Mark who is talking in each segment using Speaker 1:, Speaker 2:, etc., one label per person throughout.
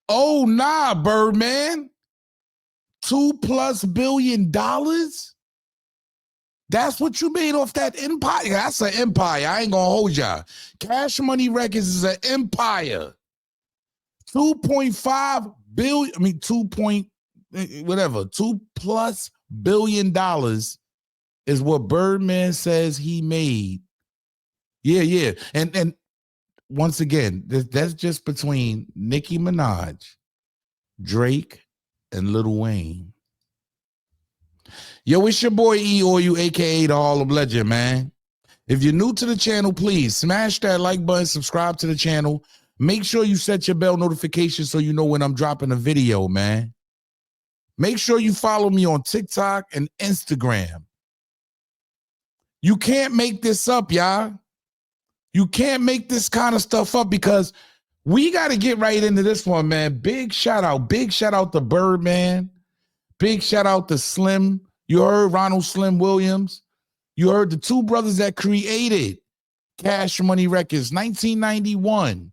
Speaker 1: Oh, nah, Birdman. $2+ billion? That's what you made off that empire? That's an empire. I ain't gonna hold y'all. Cash Money Records is an empire. 2.5 billion, I mean, 2+ billion dollars is what Birdman says he made. Yeah. And once again, that's just between Nicki Minaj, Drake, and Lil Wayne. Yo, it's your boy E, or you, aka the Harlem Legend, man. If you're new to the channel, please smash that like button, subscribe to the channel. Make sure you set your bell notification so you know when I'm dropping a video, man. Make sure you follow me on TikTok and Instagram. You can't make this up, y'all. You can't make this kind of stuff up, because we got to get right into this one, man. Big shout out to Birdman. Big shout out to Slim. You heard Ronald Slim Williams. You heard the two brothers that created Cash Money Records, 1991.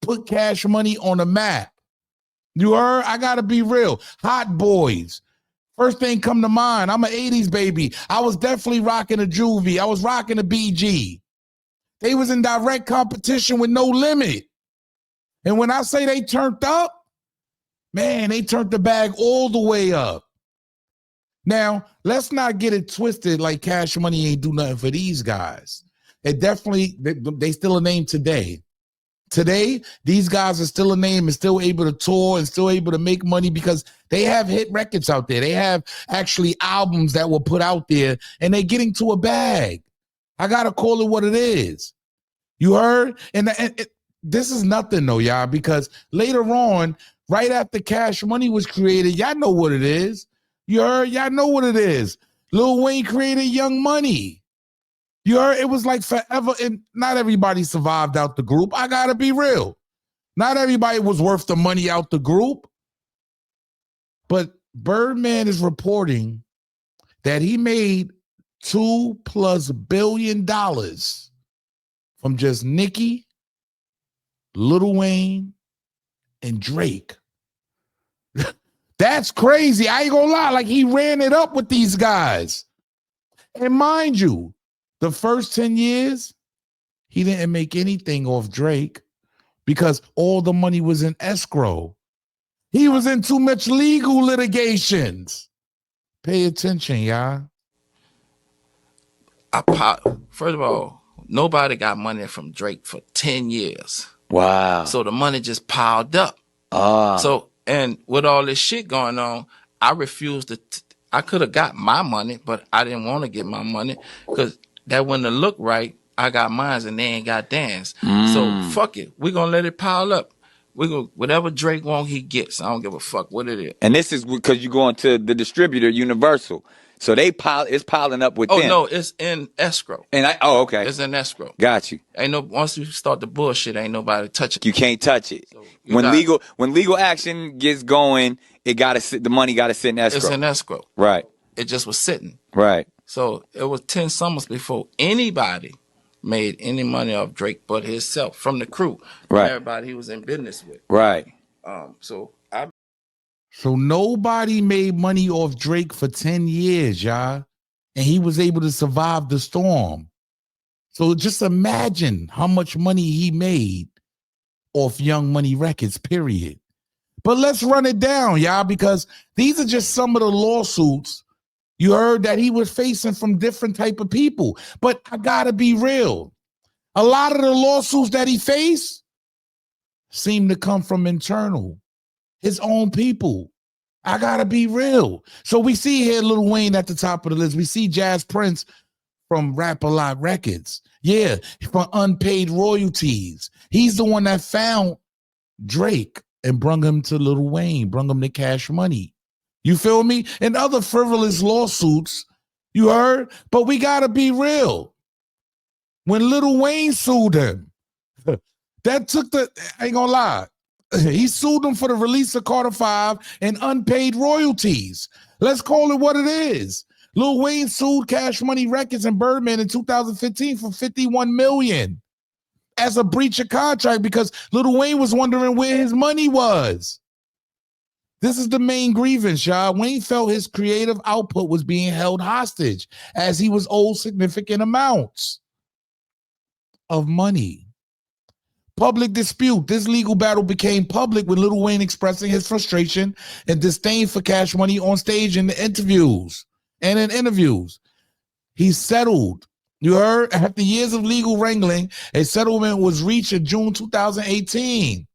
Speaker 1: Put Cash Money on the map. You heard? I got to be real. Hot Boys. First thing come to mind. I'm an 80s baby. I was definitely rocking a Juvie. I was rocking a BG. They was in direct competition with No Limit. And when I say they turned up, man, they turned the bag all the way up. Now, let's not get it twisted like Cash Money ain't do nothing for these guys. It definitely, they still a name today. Today, these guys are still a name and still able to tour and still able to make money because they have hit records out there. They have actually albums that were put out there, and they're getting to a bag. I got to call it what it is. You heard? And this is nothing, though, y'all, because later on, right after Cash Money was created, y'all know what it is. You heard? Y'all know what it is. Lil Wayne created Young Money. You heard? It was like forever, and not everybody survived out the group. I got to be real. Not everybody was worth the money out the group. But Birdman is reporting that he made $2+ billion from just Nicki, Lil Wayne, and Drake. That's crazy. I ain't gonna lie. Like, he ran it up with these guys. And mind you, the first 10 years, he didn't make anything off Drake because all the money was in escrow. He was in too much legal litigations. Pay attention, y'all.
Speaker 2: First of all, nobody got money from Drake for 10 years.
Speaker 3: Wow.
Speaker 2: So the money just piled up. So, and with all this shit going on, I refused to, I could have got my money, but I didn't want to get my money because that wouldn't have looked right. I got mines and they ain't got theirs. So fuck it. We're going to let it pile up. We go, whatever Drake wants, he gets. I don't give a fuck what it is.
Speaker 3: And this is because you're going to the distributor, Universal. So it's piling up with them.
Speaker 2: Oh, no, it's in escrow.
Speaker 3: And okay.
Speaker 2: It's in escrow.
Speaker 3: Got you.
Speaker 2: Ain't no, once you start the bullshit, ain't nobody touching it.
Speaker 3: You can't touch it. So when legal action gets going, the money gotta sit in escrow.
Speaker 2: It's in escrow.
Speaker 3: Right.
Speaker 2: It just was sitting.
Speaker 3: Right.
Speaker 2: So it was 10 summers before anybody made any money off Drake but himself from the crew.
Speaker 3: Right.
Speaker 2: And everybody he was in business with.
Speaker 3: Right.
Speaker 1: So nobody made money off Drake for 10 years, y'all. And he was able to survive the storm. So just imagine how much money he made off Young Money Records, period. But let's run it down, y'all, because these are just some of the lawsuits you heard that he was facing from different type of people. But I gotta be real. A lot of the lawsuits that he faced seem to come from internal, his own people. I gotta be real. So we see here Lil Wayne at the top of the list. We see Jazz Prince from Rap-A-Lot Records. Yeah, for unpaid royalties. He's the one that found Drake and brung him to Lil Wayne, brung him to Cash Money. You feel me? And other frivolous lawsuits, you heard? But we gotta be real. When Lil Wayne sued him, that took I ain't gonna lie. He sued him for the release of Carter 5 and unpaid royalties. Let's call it what it is. Lil Wayne sued Cash Money Records and Birdman in 2015 for $51 million. as a breach of contract because Lil Wayne was wondering where his money was. This is the main grievance, y'all. Wayne felt his creative output was being held hostage as he was owed significant amounts of money. Public dispute. This legal battle became public with Lil Wayne expressing his frustration and disdain for Cash Money on stage in interviews. He settled. You heard? After years of legal wrangling, a settlement was reached in June 2018.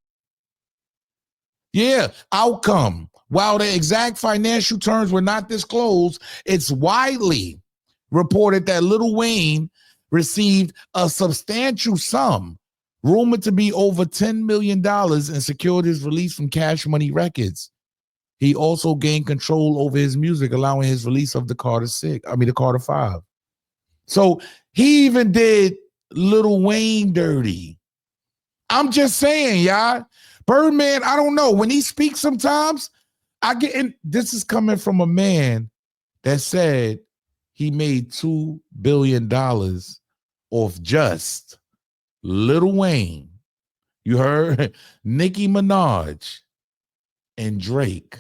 Speaker 1: Yeah, outcome. While the exact financial terms were not disclosed, it's widely reported that Lil Wayne received a substantial sum, rumored to be over $10 million, and secured his release from Cash Money Records. He also gained control over his music, allowing his release of the Carter 5. So he even did Lil Wayne dirty. I'm just saying, y'all. Birdman, I don't know. When he speaks sometimes, I get in. This is coming from a man that said he made $2 billion off just Lil Wayne. You heard? Nicki Minaj and Drake.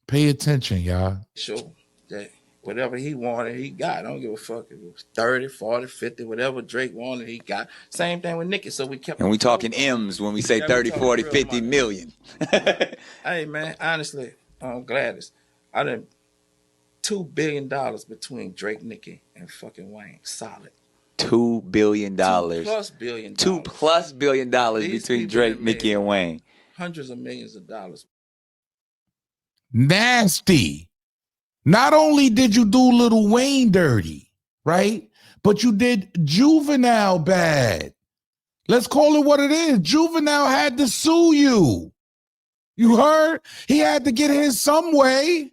Speaker 1: Pay attention, y'all.
Speaker 2: Sure. That whatever he wanted, he got. I don't give a fuck if it was 30, 40, 50, whatever Drake wanted, he got. Same thing with Nicki. So we kept.
Speaker 3: And we talking M's when we say 30, 40, 50 million.
Speaker 2: Hey, man, honestly, Gladys, I done $2 billion between Drake, Nicki, and fucking Wayne. Solid.
Speaker 3: $2 billion.
Speaker 2: $2+ billion.
Speaker 3: $2+ billion between Drake, Nicki, and Wayne.
Speaker 2: Hundreds of millions of dollars.
Speaker 1: Nasty. Not only did you do Lil Wayne dirty, right? But you did Juvenile bad. Let's call it what it is. Juvenile had to sue you. You heard? He had to get his some way.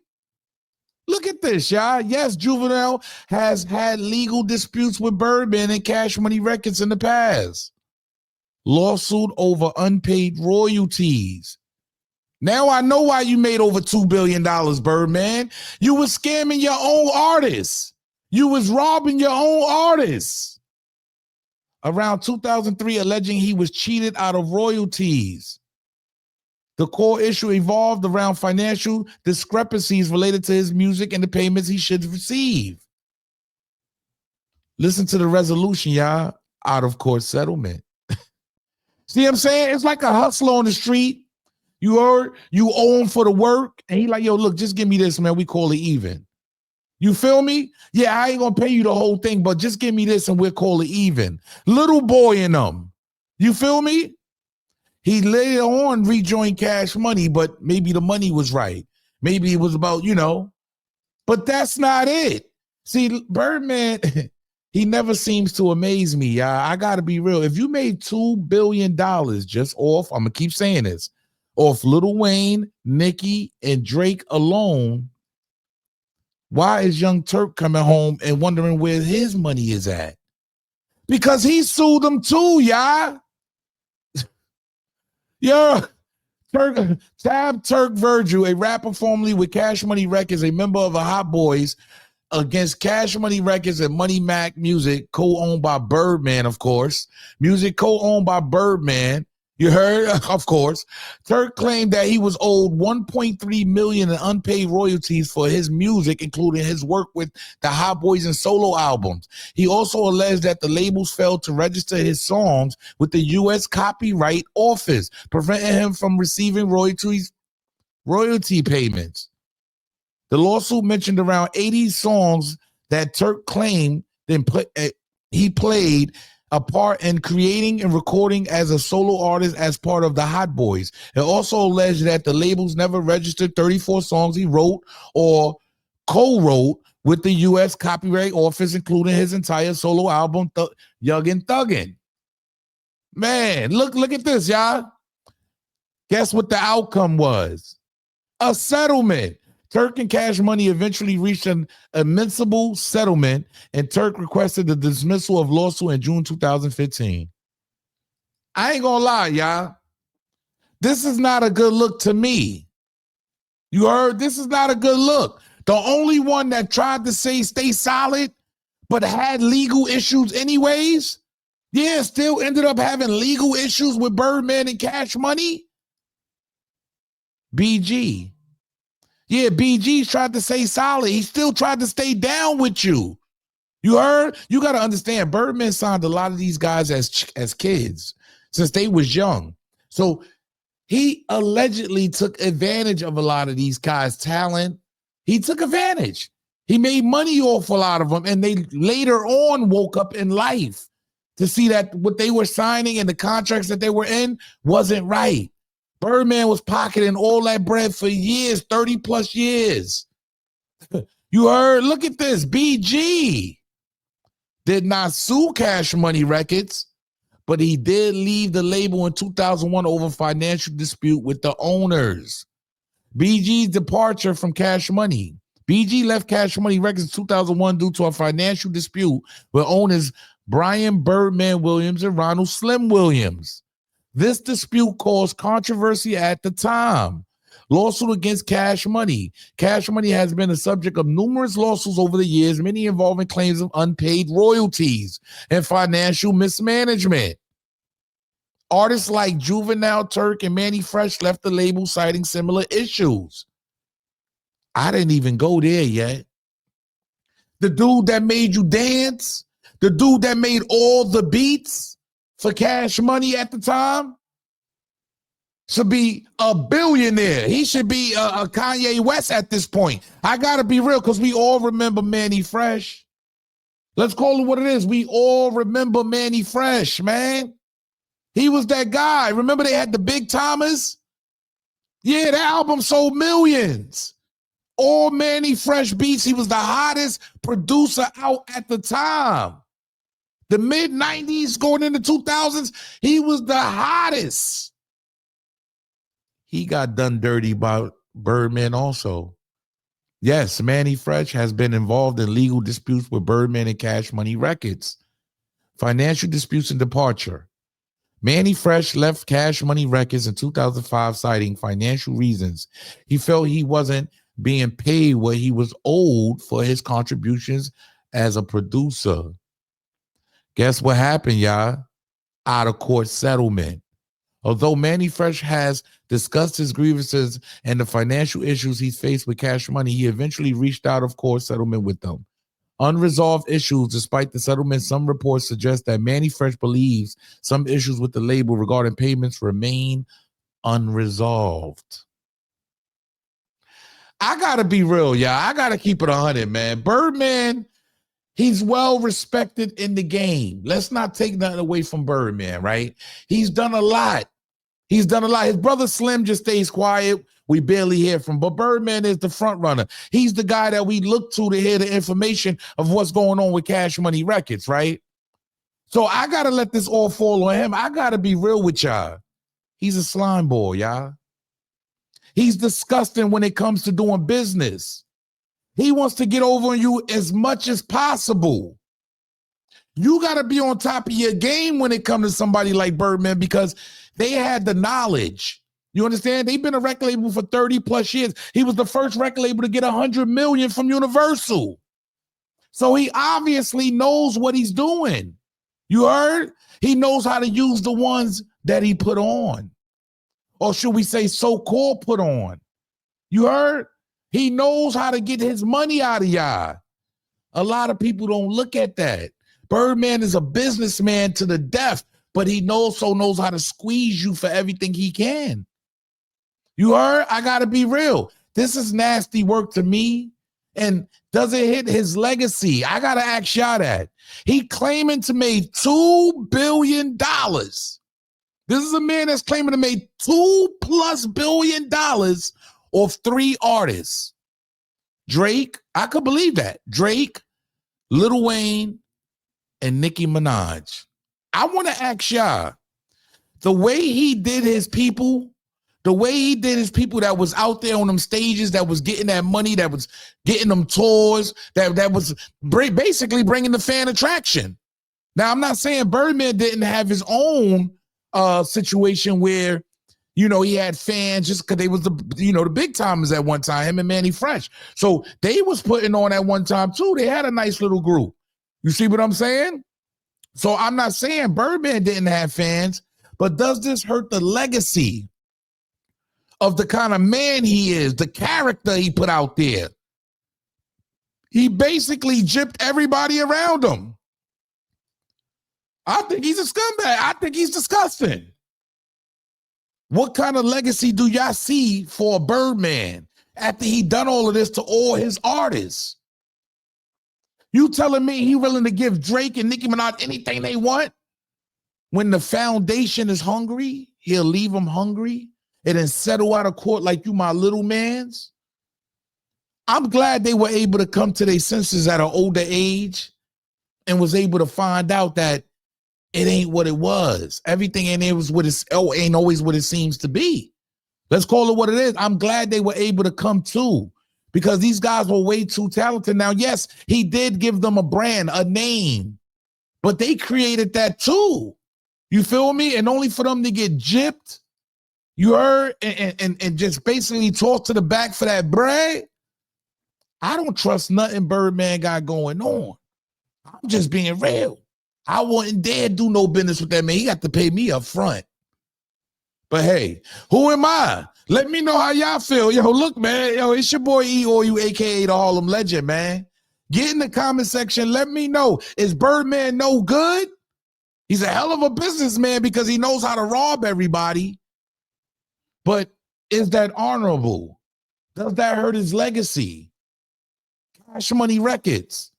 Speaker 1: Look at this, y'all. Yes, Juvenile has had legal disputes with Birdman and Cash Money Records in the past. Lawsuit over unpaid royalties. Now I know why you made over $2 billion, Birdman. You was scamming your own artists. You was robbing your own artists. Around 2003, alleging he was cheated out of royalties. The core issue evolved around financial discrepancies related to his music and the payments he should receive. Listen to the resolution, y'all. Out of court settlement. See what I'm saying? It's like a hustler on the street. You heard? You owe him for the work. And he like, yo, look, just give me this, man. We call it even. You feel me? Yeah, I ain't going to pay you the whole thing, but just give me this and we'll call it even. Little boy in them. You feel me? He later on rejoined Cash Money, but maybe the money was right. Maybe it was about, but that's not it. See, Birdman, he never seems to amaze me. I got to be real. If you made $2 billion just off, I'm going to keep saying this, off Lil Wayne, Nicki, and Drake alone, why is young Turk coming home and wondering where his money is at? Because he sued them too, y'all. Yo, Turk Virgil, a rapper formerly with Cash Money Records, a member of the Hot Boys, against Cash Money Records and Money Mac Music, co-owned by Birdman, of course. Music co-owned by Birdman. You heard? Of course. Turk claimed that he was owed $1.3 million in unpaid royalties for his music, including his work with the Hot Boys and solo albums. He also alleged that the labels failed to register his songs with the U.S. Copyright Office, preventing him from receiving royalty payments. The lawsuit mentioned around 80 songs that Turk claimed he played a part in creating and recording as a solo artist as part of the Hot Boys. It also alleged that the labels never registered 34 songs he wrote or co-wrote with the U.S. Copyright Office, including his entire solo album, Yuggin' Thuggin'. Man, look at this, y'all. Guess what the outcome was? A settlement. Turk and Cash Money eventually reached an amicable settlement, and Turk requested the dismissal of lawsuit in June 2015. I ain't gonna lie, y'all. This is not a good look to me. You heard? This is not a good look. The only one that tried to stay solid, but had legal issues anyways, Yeah, still ended up having legal issues with Birdman and Cash Money. BG. Yeah, BG's tried to stay solid. He still tried to stay down with you. You heard? You got to understand, Birdman signed a lot of these guys as kids since they was young. So he allegedly took advantage of a lot of these guys' talent. He took advantage. He made money off a lot of them, and they later on woke up in life to see that what they were signing and the contracts that they were in wasn't right. Birdman was pocketing all that bread for years, 30 plus years. You heard? Look at this. BG did not sue Cash Money Records, but he did leave the label in 2001 over financial dispute with the owners. BG's departure from Cash Money. BG left Cash Money Records in 2001 due to a financial dispute with owners Brian Birdman Williams and Ronald Slim Williams. This dispute caused controversy at the time. Lawsuit against Cash Money. Cash Money has been the subject of numerous lawsuits over the years, many involving claims of unpaid royalties and financial mismanagement. Artists like Juvenile, Turk, and Manny Fresh left the label citing similar issues. I didn't even go there yet. The dude that made you dance, the dude that made all the beats for Cash Money at the time, should be a billionaire. He should be a Kanye West at this point. I got to be real, because we all remember Manny Fresh. Let's call it what it is. We all remember Manny Fresh, man. He was that guy. Remember they had the Big Timers? Yeah, that album sold millions. All Manny Fresh beats. He was the hottest producer out at the time. The mid-90s going into 2000s, he was the hottest. He got done dirty by Birdman also. Yes, Manny Fresh has been involved in legal disputes with Birdman and Cash Money Records. Financial disputes and departure. Manny Fresh left Cash Money Records in 2005 citing financial reasons. He felt he wasn't being paid what he was owed for his contributions as a producer. Guess what happened, y'all? Out of court settlement. Although Manny Fresh has discussed his grievances and the financial issues he's faced with Cash Money, he eventually reached out of court settlement with them. Unresolved issues. Despite the settlement, some reports suggest that Manny Fresh believes some issues with the label regarding payments remain unresolved. I gotta be real, y'all. I gotta keep it 100, man. Birdman, he's well respected in the game. Let's not take nothing away from Birdman, right? He's done a lot. He's done a lot. His brother Slim just stays quiet. We barely hear from him. But Birdman is the front runner. He's the guy that we look to hear the information of what's going on with Cash Money Records, right? So I got to let this all fall on him. I got to be real with y'all. He's a slime ball, y'all. He's disgusting when it comes to doing business. He wants to get over on you as much as possible. You got to be on top of your game when it comes to somebody like Birdman, because they had the knowledge. You understand? They've been a record label for 30 plus years. He was the first record label to get 100 million from Universal. So he obviously knows what he's doing. You heard? He knows how to use the ones that he put on. Or should we say so-called put on? You heard? He knows how to get his money out of y'all. A lot of people don't look at that. Birdman is a businessman to the death, but he also knows how to squeeze you for everything he can. You heard? I got to be real. This is nasty work to me. And does it hit his legacy? I got to ask y'all that. He claiming to make $2 billion. This is a man that's claiming to make $2+ billion off 3 artists. Drake, I could believe that. Drake, Lil Wayne, and Nicki Minaj. I want to ask y'all, the way he did his people, that was out there on them stages, that was getting that money, that was getting them tours, that was basically bringing the fan attraction. Now, I'm not saying Birdman didn't have his own situation where, you know, he had fans just because they was the big timers at one time, him and Manny Fresh. So they was putting on at one time too. They had a nice little group. You see what I'm saying? So I'm not saying Birdman didn't have fans, but does this hurt the legacy of the kind of man he is, the character he put out there? He basically gypped everybody around him. I think he's a scumbag. I think he's disgusting. What kind of legacy do y'all see for Birdman after he done all of this to all his artists? You telling me he willing to give Drake and Nicki Minaj anything they want? When the foundation is hungry, he'll leave them hungry and then settle out of court like you my little mans? I'm glad they were able to come to their senses at an older age and was able to find out that it ain't what it was. Everything in there was what it's ain't always what it seems to be. Let's call it what it is. I'm glad they were able to come to, because these guys were way too talented. Now, yes, he did give them a brand, a name, but they created that too. You feel me? And only for them to get gypped, you heard, and just basically tossed to the back for that bread. I don't trust nothing Birdman got going on. I'm just being real. I wouldn't dare do no business with that man. He got to pay me up front. But hey, who am I? Let me know how y'all feel. Yo, look, man. Yo, it's your boy E, or you, a.k.a. the Harlem Legend, man. Get in the comment section. Let me know. Is Birdman no good? He's a hell of a businessman because he knows how to rob everybody. But is that honorable? Does that hurt his legacy? Cash Money Records.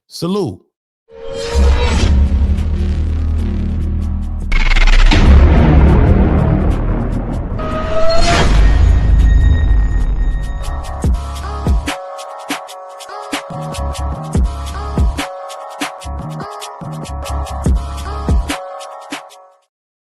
Speaker 1: Salute.